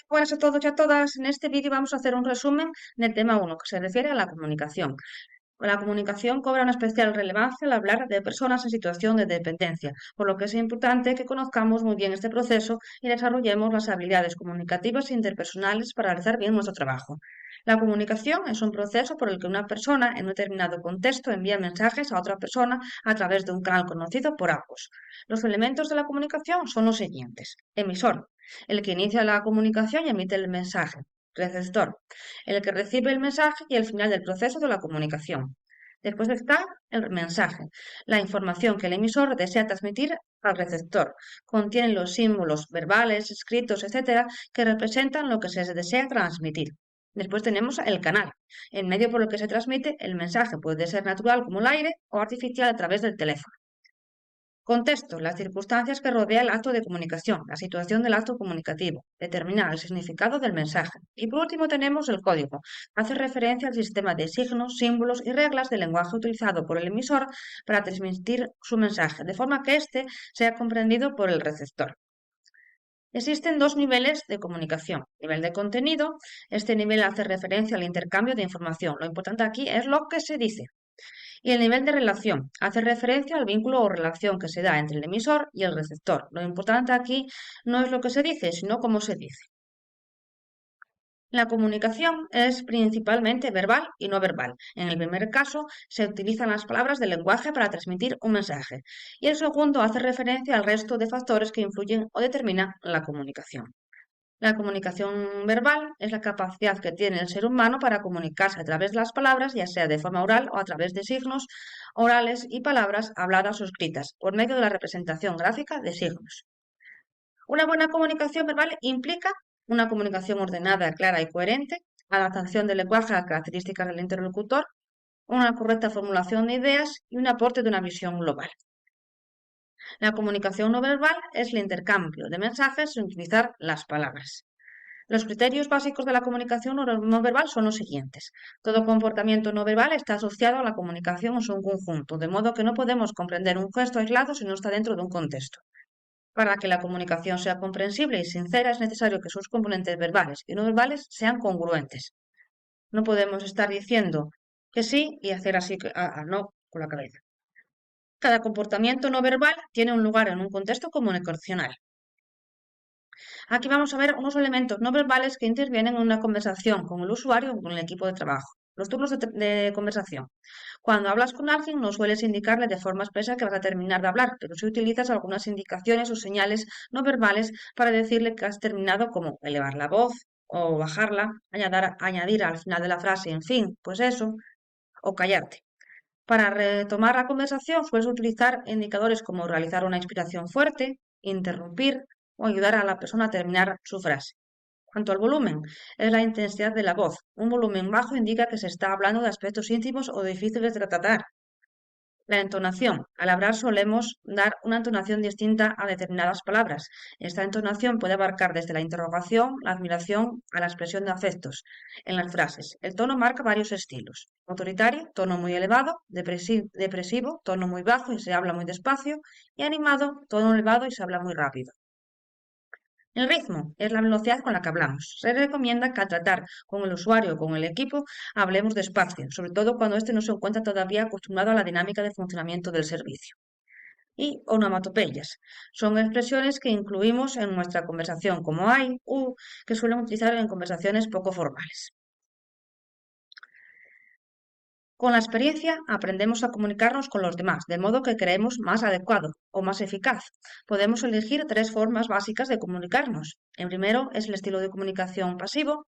Buenas a todos y a todas. En este vídeo vamos a hacer un resumen del tema 1, que se refiere a la comunicación. La comunicación cobra una especial relevancia al hablar de personas en situación de dependencia, por lo que es importante que conozcamos muy bien este proceso y desarrollemos las habilidades comunicativas e interpersonales para realizar bien nuestro trabajo. La comunicación es un proceso por el que una persona en un determinado contexto envía mensajes a otra persona a través de un canal conocido por ambos. Los elementos de la comunicación son los siguientes: emisor, el que inicia la comunicación y emite el mensaje; receptor, el que recibe el mensaje y el final del proceso de la comunicación. Después está el mensaje, la información que el emisor desea transmitir al receptor. Contienen los símbolos verbales, escritos, etcétera, que representan lo que se desea transmitir. Después tenemos el canal, el medio por el que se transmite el mensaje. Puede ser natural como el aire o artificial a través del teléfono. Contexto: las circunstancias que rodea el acto de comunicación, la situación del acto comunicativo, determina el significado del mensaje. Y por último tenemos el código. Hace referencia al sistema de signos, símbolos y reglas del lenguaje utilizado por el emisor para transmitir su mensaje, de forma que éste sea comprendido por el receptor. Existen dos niveles de comunicación. Nivel de contenido: este nivel hace referencia al intercambio de información. Lo importante aquí es lo que se dice. Y el nivel de relación hace referencia al vínculo o relación que se da entre el emisor y el receptor. Lo importante aquí no es lo que se dice, sino cómo se dice. La comunicación es principalmente verbal y no verbal. En el primer caso, se utilizan las palabras del lenguaje para transmitir un mensaje, y el segundo hace referencia al resto de factores que influyen o determinan la comunicación. La comunicación verbal es la capacidad que tiene el ser humano para comunicarse a través de las palabras, ya sea de forma oral o a través de signos orales y palabras habladas o escritas, por medio de la representación gráfica de signos. Una buena comunicación verbal implica una comunicación ordenada, clara y coherente, adaptación del lenguaje a las características del interlocutor, una correcta formulación de ideas y un aporte de una visión global. La comunicación no verbal es el intercambio de mensajes sin utilizar las palabras. Los criterios básicos de la comunicación no verbal son los siguientes. Todo comportamiento no verbal está asociado a la comunicación en su conjunto, de modo que no podemos comprender un gesto aislado si no está dentro de un contexto. Para que la comunicación sea comprensible y sincera, es necesario que sus componentes verbales y no verbales sean congruentes. No podemos estar diciendo que sí y hacer así no con la cabeza. Cada comportamiento no verbal tiene un lugar en un contexto comunicacional. Aquí vamos a ver unos elementos no verbales que intervienen en una conversación con el usuario o con el equipo de trabajo. Los turnos de conversación. Cuando hablas con alguien, no sueles indicarle de forma expresa que vas a terminar de hablar, pero sí utilizas algunas indicaciones o señales no verbales para decirle que has terminado, como elevar la voz o bajarla, añadir al final de la frase, en fin, pues eso, o callarte. Para retomar la conversación, sueles utilizar indicadores como realizar una inspiración fuerte, interrumpir o ayudar a la persona a terminar su frase. Cuanto al volumen, es la intensidad de la voz. Un volumen bajo indica que se está hablando de aspectos íntimos o difíciles de tratar. La entonación. Al hablar solemos dar una entonación distinta a determinadas palabras. Esta entonación puede abarcar desde la interrogación, la admiración, a la expresión de afectos en las frases. El tono marca varios estilos. Autoritario, tono muy elevado; depresivo, tono muy bajo y se habla muy despacio; y animado, tono elevado y se habla muy rápido. El ritmo es la velocidad con la que hablamos. Se recomienda que al tratar con el usuario o con el equipo hablemos despacio, sobre todo cuando éste no se encuentra todavía acostumbrado a la dinámica de funcionamiento del servicio. Y onomatopeyas son expresiones que incluimos en nuestra conversación, como hay, que suelen utilizar en conversaciones poco formales. Con la experiencia aprendemos a comunicarnos con los demás, de modo que creemos más adecuado o más eficaz. Podemos elegir tres formas básicas de comunicarnos. El primero es el estilo de comunicación pasivo,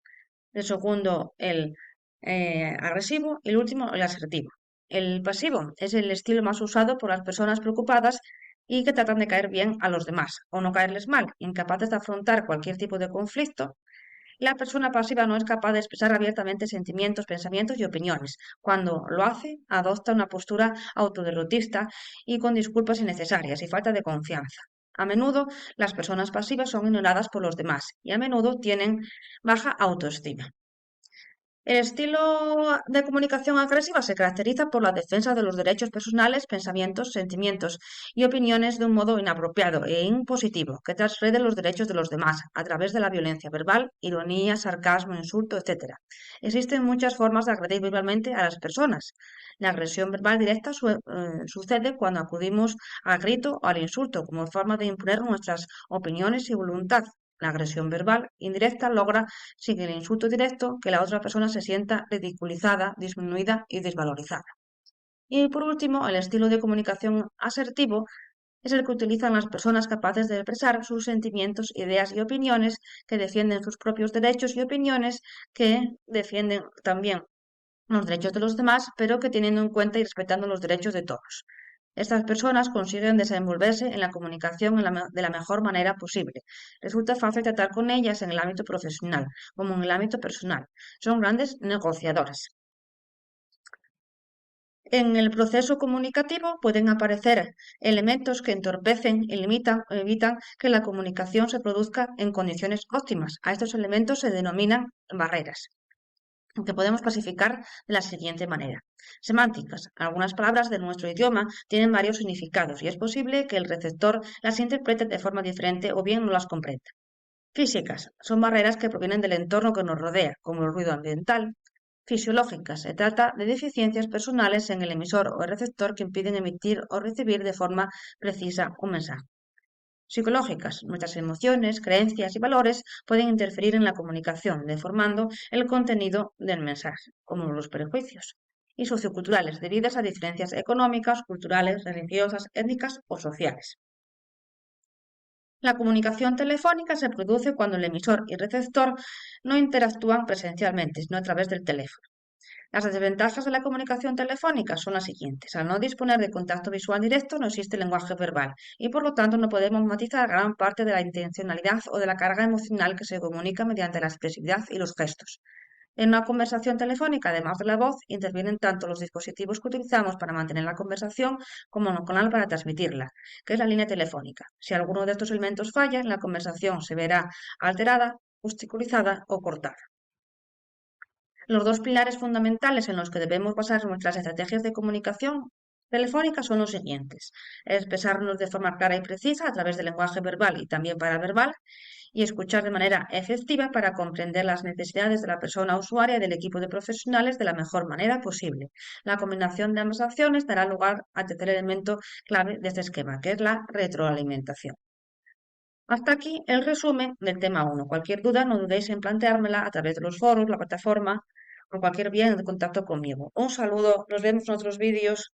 el segundo el agresivo y el último el asertivo. El pasivo es el estilo más usado por las personas preocupadas y que tratan de caer bien a los demás o no caerles mal, incapaces de afrontar cualquier tipo de conflicto. La persona pasiva no es capaz de expresar abiertamente sentimientos, pensamientos y opiniones. Cuando lo hace, adopta una postura autoderrotista y con disculpas innecesarias y falta de confianza. A menudo, las personas pasivas son ignoradas por los demás y a menudo tienen baja autoestima. El estilo de comunicación agresiva se caracteriza por la defensa de los derechos personales, pensamientos, sentimientos y opiniones de un modo inapropiado e impositivo, que transgrede los derechos de los demás a través de la violencia verbal, ironía, sarcasmo, insulto, etc. Existen muchas formas de agredir verbalmente a las personas. La agresión verbal directa sucede cuando acudimos al grito o al insulto como forma de imponer nuestras opiniones y voluntad. La agresión verbal indirecta logra, sin el insulto directo, que la otra persona se sienta ridiculizada, disminuida y desvalorizada. Y por último, el estilo de comunicación asertivo es el que utilizan las personas capaces de expresar sus sentimientos, ideas y opiniones, que defienden sus propios derechos y opiniones, que defienden también los derechos de los demás, pero que teniendo en cuenta y respetando los derechos de todos. Estas personas consiguen desenvolverse en la comunicación de la mejor manera posible. Resulta fácil tratar con ellas en el ámbito profesional como en el ámbito personal. Son grandes negociadoras. En el proceso comunicativo pueden aparecer elementos que entorpecen y limitan o evitan que la comunicación se produzca en condiciones óptimas. A estos elementos se denominan barreras, que podemos clasificar de la siguiente manera. Semánticas. Algunas palabras de nuestro idioma tienen varios significados y es posible que el receptor las interprete de forma diferente o bien no las comprenda. Físicas. Son barreras que provienen del entorno que nos rodea, como el ruido ambiental. Fisiológicas. Se trata de deficiencias personales en el emisor o el receptor que impiden emitir o recibir de forma precisa un mensaje. Psicológicas. Nuestras emociones, creencias y valores pueden interferir en la comunicación, deformando el contenido del mensaje, como los prejuicios. Y socioculturales, debidas a diferencias económicas, culturales, religiosas, étnicas o sociales. La comunicación telefónica se produce cuando el emisor y receptor no interactúan presencialmente, sino a través del teléfono. Las desventajas de la comunicación telefónica son las siguientes. Al no disponer de contacto visual directo, no existe lenguaje verbal y por lo tanto no podemos matizar gran parte de la intencionalidad o de la carga emocional que se comunica mediante la expresividad y los gestos. En una conversación telefónica, además de la voz, intervienen tanto los dispositivos que utilizamos para mantener la conversación como el canal para transmitirla, que es la línea telefónica. Si alguno de estos elementos falla, la conversación se verá alterada, obstaculizada o cortada. Los dos pilares fundamentales en los que debemos basar nuestras estrategias de comunicación telefónica son los siguientes: expresarnos de forma clara y precisa a través del lenguaje verbal y también paraverbal, y escuchar de manera efectiva para comprender las necesidades de la persona usuaria y del equipo de profesionales de la mejor manera posible. La combinación de ambas acciones dará lugar al tercer elemento clave de este esquema, que es la retroalimentación. Hasta aquí el resumen del tema 1. Cualquier duda no dudéis en planteármela a través de los foros, la plataforma o cualquier vía de contacto conmigo. Un saludo, nos vemos en otros vídeos.